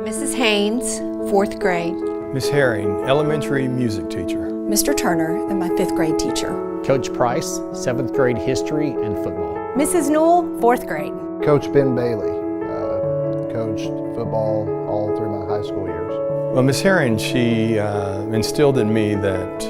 Mrs. Haynes, 4th grade. Miss Herring, elementary music teacher. Mr. Turner, and my 5th grade teacher. Coach Price, 7th grade history and football. Mrs. Newell, 4th grade. Coach Ben Bailey, coached football all through my high school years. Well, Miss Herring, she instilled in me that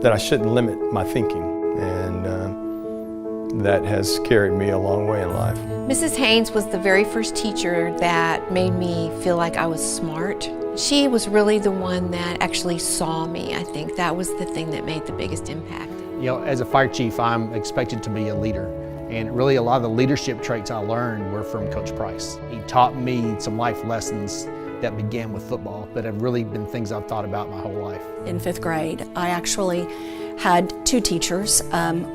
I shouldn't limit my thinking, and that has carried me a long way in life. Mrs. Haynes was the very first teacher that made me feel like I was smart. She was really the one that actually saw me. I think that was the thing that made the biggest impact. You know, as a fire chief, I'm expected to be a leader. And really a lot of the leadership traits I learned were from Coach Price. He taught me some life lessons that began with football, but have really been things I've thought about my whole life. In 5th grade, I actually had 2 teachers.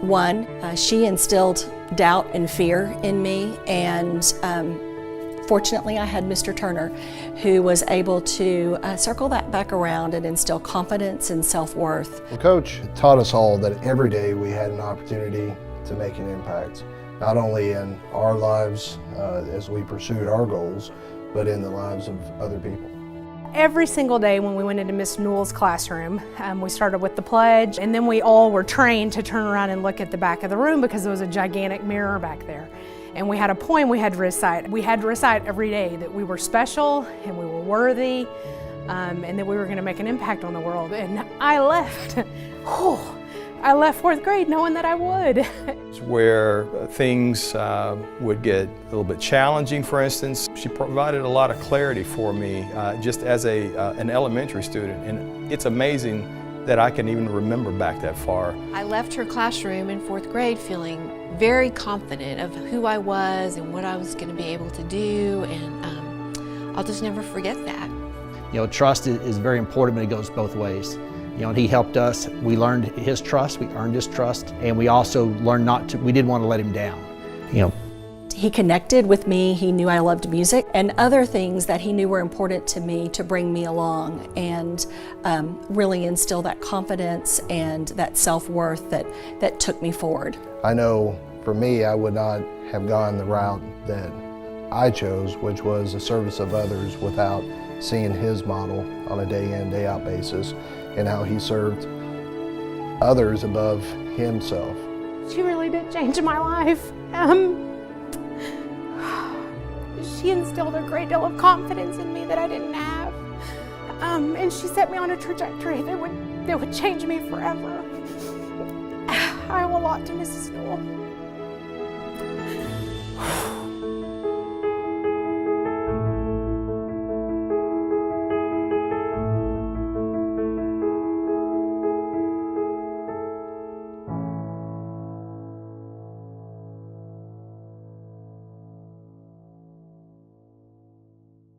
One, she instilled doubt and fear in me, and fortunately I had Mr. Turner, who was able to circle that back around and instill confidence and self-worth. Well, Coach taught us all that every day we had an opportunity to make an impact, not only in our lives as we pursued our goals, but in the lives of other people. Every single day when we went into Miss Newell's classroom, we started with the pledge, and then we all were trained to turn around and look at the back of the room because there was a gigantic mirror back there. And we had a poem we had to recite. We had to recite every day that we were special and we were worthy, and that we were going to make an impact on the world. And I left. I left 4th grade knowing that I would. It's where things would get a little bit challenging, for instance. She provided a lot of clarity for me just as an elementary student, and it's amazing that I can even remember back that far. I left her classroom in 4th grade feeling very confident of who I was and what I was going to be able to do, and I'll just never forget that. You know, trust is very important, but it goes both ways. You know, and he helped us. We learned his trust, we earned his trust, and we also learned we didn't want to let him down. You know, he connected with me, he knew I loved music, and other things that he knew were important to me to bring me along, and really instill that confidence and that self-worth that took me forward. I know for me, I would not have gone the route that I chose, which was the service of others, without seeing his model on a day in, day out basis, and how he served others above himself. She really did change my life. She instilled a great deal of confidence in me that I didn't have. And she set me on a trajectory that would change me forever. I owe a lot to Mrs. Newell.